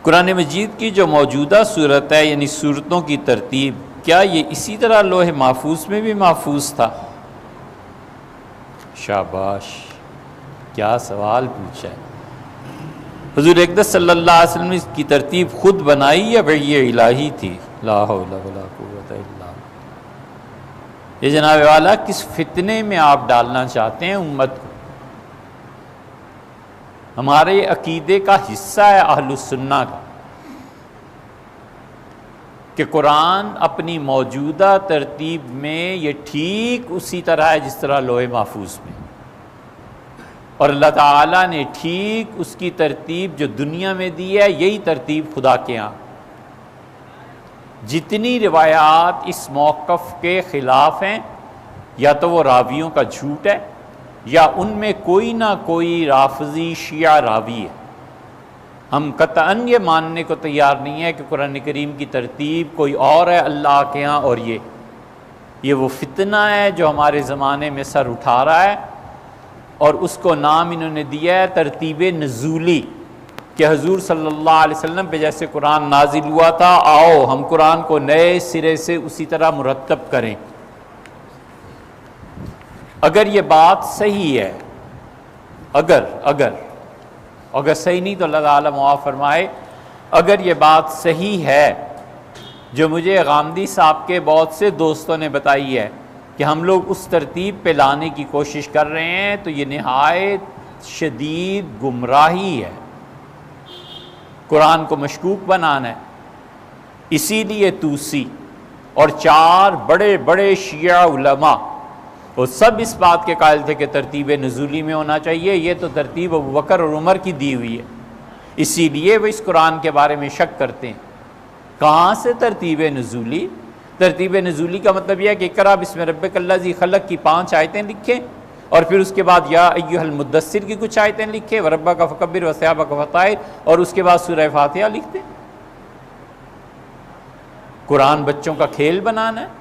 قرآن مجید کی جو موجودہ صورت ہے یعنی صورتوں کی ترتیب، کیا یہ اسی طرح لوح محفوظ میں بھی محفوظ تھا؟ شاباش، کیا سوال پوچھا ہے۔ حضور اقدس صلی اللہ علیہ وسلم نے اس کی ترتیب خود بنائی یا وحی الہی تھی؟ لا حول ولا قوت الا باللہ۔ یہ جناب والا کس فتنے میں آپ ڈالنا چاہتے ہیں امت کو؟ ہمارے عقیدے کا حصہ ہے اہل السنہ کا کہ قرآن اپنی موجودہ ترتیب میں یہ ٹھیک اسی طرح ہے جس طرح لوح محفوظ میں، اور اللہ تعالیٰ نے ٹھیک اس کی ترتیب جو دنیا میں دی ہے یہی ترتیب خدا کے ہاں۔ جتنی روایات اس موقف کے خلاف ہیں یا تو وہ راویوں کا جھوٹ ہے یا ان میں کوئی نہ کوئی رافضی شیعہ راوی ہے۔ ہم قطعاً یہ ماننے کو تیار نہیں ہے کہ قرآن کریم کی ترتیب کوئی اور ہے اللہ کے ہاں، اور یہ وہ فتنہ ہے جو ہمارے زمانے میں سر اٹھا رہا ہے، اور اس کو نام انہوں نے دیا ہے ترتیب نزولی، کہ حضور صلی اللہ علیہ وسلم پہ جیسے قرآن نازل ہوا تھا، آؤ ہم قرآن کو نئے سرے سے اسی طرح مرتب کریں۔ اگر یہ بات صحیح ہے، اگر صحیح نہیں تو اللہ تعالیٰ معاف فرمائے، اگر یہ بات صحیح ہے جو مجھے غامدی صاحب کے بہت سے دوستوں نے بتائی ہے کہ ہم لوگ اس ترتیب پہ لانے کی کوشش کر رہے ہیں، تو یہ نہایت شدید گمراہی ہے۔ قرآن کو مشکوک بنانا ہے۔ اسی لیے توسی اور 4 بڑے بڑے شیعہ علماء وہ سب اس بات کے قائل تھے کہ ترتیب نزولی میں ہونا چاہیے، یہ تو ترتیب ابوبکر اور عمر کی دی ہوئی ہے، اسی لیے وہ اس قرآن کے بارے میں شک کرتے ہیں۔ کہاں سے ترتیب نزولی؟ ترتیب نزولی کا مطلب یہ ہے کہ اقرأ بسم ربک الذی خلق کی 5 آیتیں لکھیں، اور پھر اس کے بعد یا ایھا المدثر کی کچھ آیتیں لکھیں، وربک فکبر وثیابک فطہر، اور اس کے بعد سورہ فاتحہ لکھ دیں۔ قرآن بچوں کا کھیل بنانا ہے؟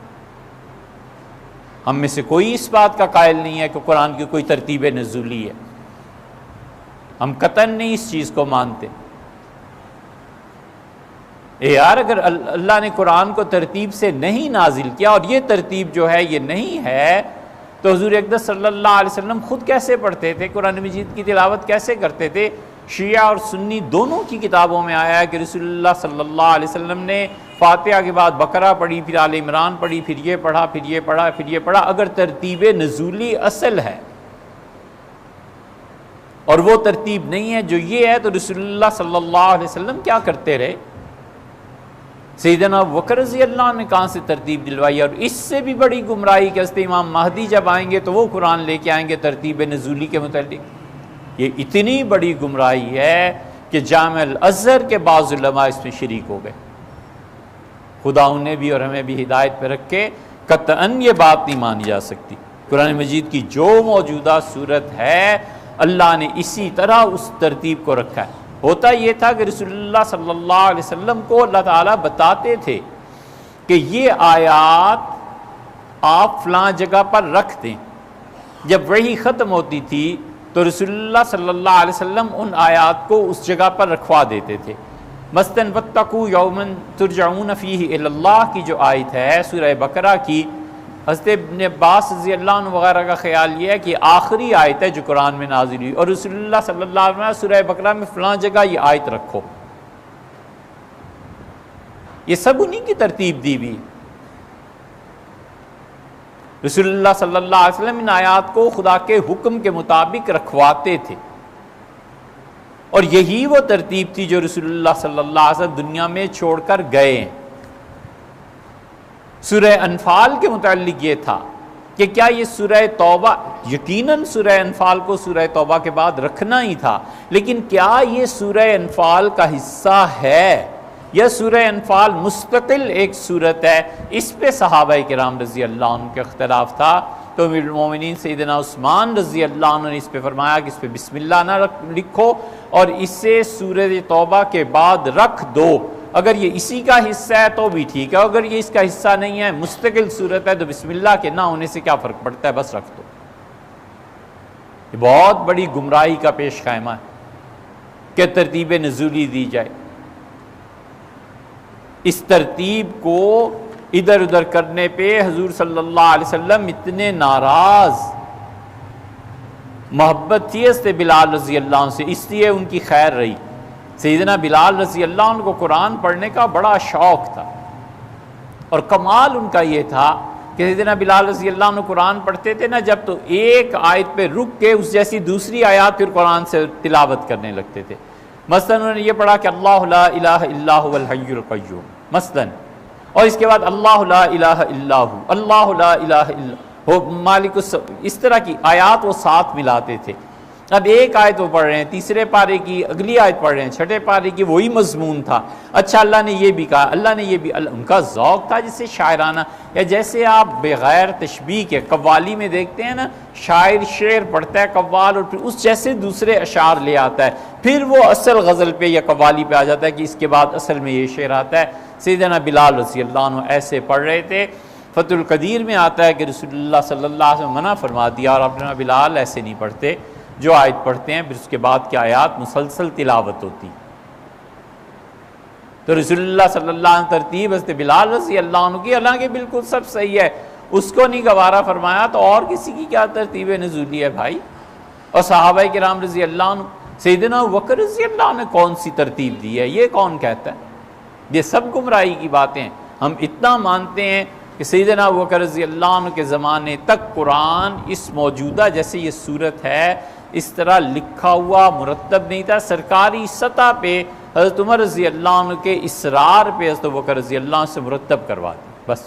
ہم میں سے کوئی اس بات کا قائل نہیں ہے کہ قرآن کی کوئی ترتیب نزولی ہے، ہم قطعاً نہیں اس چیز کو مانتے۔ یار اگر اللہ نے قرآن کو ترتیب سے نہیں نازل کیا اور یہ ترتیب جو ہے یہ نہیں ہے، تو حضور اقدس صلی اللہ علیہ وسلم خود کیسے پڑھتے تھے، قرآن مجید کی تلاوت کیسے کرتے تھے؟ شیعہ اور سنی دونوں کی کتابوں میں آیا ہے کہ رسول اللہ صلی اللہ علیہ وسلم نے فاتحہ کے بعد بقرہ پڑھی، پھر آل عمران پڑھی، پھر یہ پڑھا، پھر یہ پڑھا، پھر یہ پڑھا۔ اگر ترتیب نزولی اصل ہے اور وہ ترتیب نہیں ہے جو یہ ہے، تو رسول اللہ صلی اللہ علیہ وسلم کیا کرتے رہے؟ سیدنا ابوبکر رضی اللہ عنہ نے کہاں سے ترتیب دلوائی؟ اور اس سے بھی بڑی گمراہی کہ حضرت امام مہدی جب آئیں گے تو وہ قرآن لے کے آئیں گے ترتیب نزولی کے متعلق۔ یہ اتنی بڑی گمراہی ہے کہ جامع الازہر کے بعض علماء اس میں شریک ہو گئے۔ خدا انہیں بھی اور ہمیں بھی ہدایت پہ رکھ کے، قطعاً یہ بات نہیں مانی جا سکتی۔ قرآن مجید کی جو موجودہ صورت ہے اللہ نے اسی طرح اس ترتیب کو رکھا ہے۔ ہوتا یہ تھا کہ رسول اللہ صلی اللہ علیہ وسلم کو اللہ تعالیٰ بتاتے تھے کہ یہ آیات آپ فلاں جگہ پر رکھ دیں۔ جب وحی ختم ہوتی تھی تو رسول اللہ صلی اللہ علیہ وسلم ان آیات کو اس جگہ پر رکھوا دیتے تھے۔ مثلاً واتقوا یوما ترجعون فیہ الی اللہ کی جو آیت ہے سورہ بقرہ کی، حضرت ابن عباس رضی اللہ عنہ وغیرہ کا خیال یہ ہے کہ آخری آیت ہے جو قرآن میں نازل ہوئی، اور رسول اللہ صلی اللہ علیہ وسلم سورہ بقرہ میں فلاں جگہ یہ آیت رکھو۔ یہ سب انہیں کی ترتیب دی ہوئی۔ رسول اللہ صلی اللہ علیہ وسلم ان آیات کو خدا کے حکم کے مطابق رکھواتے تھے، اور یہی وہ ترتیب تھی جو رسول اللہ صلی اللہ علیہ وسلم دنیا میں چھوڑ کر گئے ہیں۔ سورہ انفال کے متعلق یہ تھا کہ کیا یہ سورہ توبہ، یقیناً سورہ انفال کو سورہ توبہ کے بعد رکھنا ہی تھا، لیکن کیا یہ سورہ انفال کا حصہ ہے یا سورہ انفال مستقل ایک صورت ہے؟ اس پہ صحابہ کرام رضی اللہ عنہ کے اختلاف تھا۔ تو امیر المومنین سیدنا عثمان رضی اللہ عنہ نے اس پہ فرمایا کہ اس پہ بسم اللہ نہ لکھو اور اسے سورہ توبہ کے بعد رکھ دو۔ اگر یہ اسی کا حصہ ہے تو بھی ٹھیک ہے، اگر یہ اس کا حصہ نہیں ہے، مستقل صورت ہے، تو بسم اللہ کے نہ ہونے سے کیا فرق پڑتا ہے، بس رکھ دو۔ یہ بہت بڑی گمراہی کا پیش خیمہ ہے کہ ترتیب نزولی دی جائے۔ اس ترتیب کو ادھر ادھر کرنے پہ حضور صلی اللہ علیہ وسلم اتنے ناراض، محبت تھی اس سے بلال رضی اللہ عنہ سے، اس لیے ان کی خیر رہی۔ سیدنا بلال رضی اللہ عنہ کو قرآن پڑھنے کا بڑا شوق تھا، اور کمال ان کا یہ تھا کہ سیدنا بلال رضی اللہ عنہ قرآن پڑھتے تھے نا جب، تو ایک آیت پہ رک کے اس جیسی دوسری آیات پھر قرآن سے تلاوت کرنے لگتے تھے۔ مثلا انہوں نے یہ پڑھا کہ اللہ لا الہ الا هو الحی القیوم مثلا، اور اس کے بعد اللہ لا الہ الا ہو، اللہ لا الہ الا ہو مالک اس طرح کی آیات وہ ساتھ ملاتے تھے۔ اب ایک آیت وہ پڑھ رہے ہیں، تیسرے پارے کی اگلی آیت پڑھ رہے ہیں، چھٹے پارے کی وہی مضمون تھا، اچھا اللہ نے یہ بھی کہا، اللہ نے یہ بھی، ان کا ذوق تھا جسے شاعرانہ، یا جیسے آپ بغیر تشبیہ کے قوالی میں دیکھتے ہیں نا، شاعر شعر پڑھتا ہے قوال، اور پھر اس جیسے دوسرے اشعار لے آتا ہے، پھر وہ اصل غزل پہ یا قوالی پہ آ جاتا ہے کہ اس کے بعد اصل میں یہ شعر آتا ہے۔ سیدنا بلال رضی اللہ عنہ ایسے پڑھ رہے تھے۔ فتح القدیر میں آتا ہے کہ رسول اللہ صلی اللہ علیہ وسلم منع فرما دیا، اور اپنا بلال ایسے نہیں پڑھتے، جو آیت پڑھتے ہیں پھر اس کے بعد کی آیات مسلسل تلاوت ہوتی۔ تو رسول اللہ صلی اللہ علیہ وسلم ترتیب حضرت بلال رضی اللہ عنہ کی، حالانکہ بالکل سب صحیح ہے، اس کو نہیں گوارا فرمایا تو اور کسی کی کیا ترتیب نزولی ہے بھائی؟ اور صحابہ کرام رضی اللہ عنہ، سیدنا ابوبکر رضی اللہ عنہ نے کون سی ترتیب دی ہے؟ یہ کون کہتا ہے؟ یہ سب گمراہی کی باتیں۔ ہم اتنا مانتے ہیں کہ سیدنا ابوبکر رضی اللہ عنہ کے زمانے تک قرآن اس موجودہ جیسے یہ صورت ہے اس طرح لکھا ہوا مرتب نہیں تھا، سرکاری سطح پہ حضرت عمر رضی اللہ عنہ کے اصرار پہ حضرت ابوبکر رضی اللہ عنہ سے مرتب کروا دی بس۔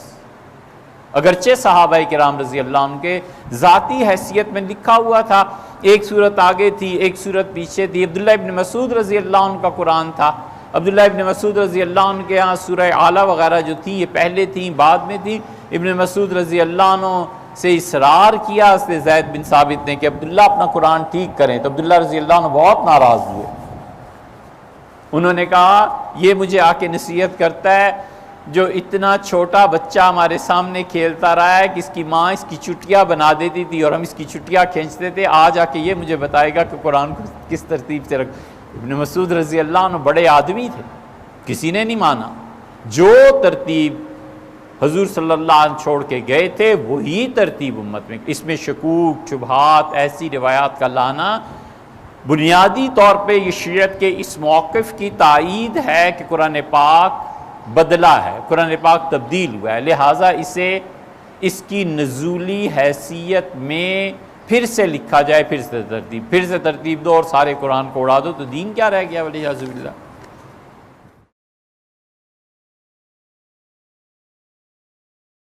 اگرچہ صحابہ کرام رضی اللہ عنہ کے ذاتی حیثیت میں لکھا ہوا تھا، ایک صورت آگے تھی ایک صورت پیچھے تھی۔ عبداللہ ابن مسعود رضی اللہ عنہ کا قرآن تھا، عبداللہ ابن مسعود رضی اللہ عنہ کے ہاں سورہ اعلیٰ وغیرہ جو تھی یہ پہلے تھیں بعد میں تھی۔ ابن مسعود رضی اللہ عنہ سے اصرار کیا اس نے زید بن ثابت نے کہ عبداللہ اپنا قرآن ٹھیک کریں، تو عبداللہ رضی اللہ عنہ بہت ناراض ہوئے۔ انہوں نے کہا یہ مجھے آ کے نصیحت کرتا ہے جو اتنا چھوٹا بچہ ہمارے سامنے کھیلتا رہا ہے کہ اس کی ماں اس کی چٹیاں بنا دیتی تھی اور ہم اس کی چٹیاں کھینچتے تھے، آج آ کے یہ مجھے بتائے گا کہ قرآن کو کس ترتیب سے رکھ۔ ابن مسعود رضی اللہ عنہ بڑے آدمی تھے، کسی نے نہیں مانا، جو ترتیب حضور صلی اللہ علیہ وسلم چھوڑ کے گئے تھے وہی ترتیب امت میں۔ اس میں شکوک شبہات ایسی روایات کا لانا بنیادی طور پہ یہ شیعت کے اس موقف کی تائید ہے کہ قرآن پاک بدلا ہے، قرآن پاک تبدیل ہوا ہے، لہٰذا اسے اس کی نزولی حیثیت میں پھر سے لکھا جائے، پھر سے ترتیب دو اور سارے قرآن کو اڑا دو، تو دین کیا رہ گیا؟ ولی اعوذ باللہ۔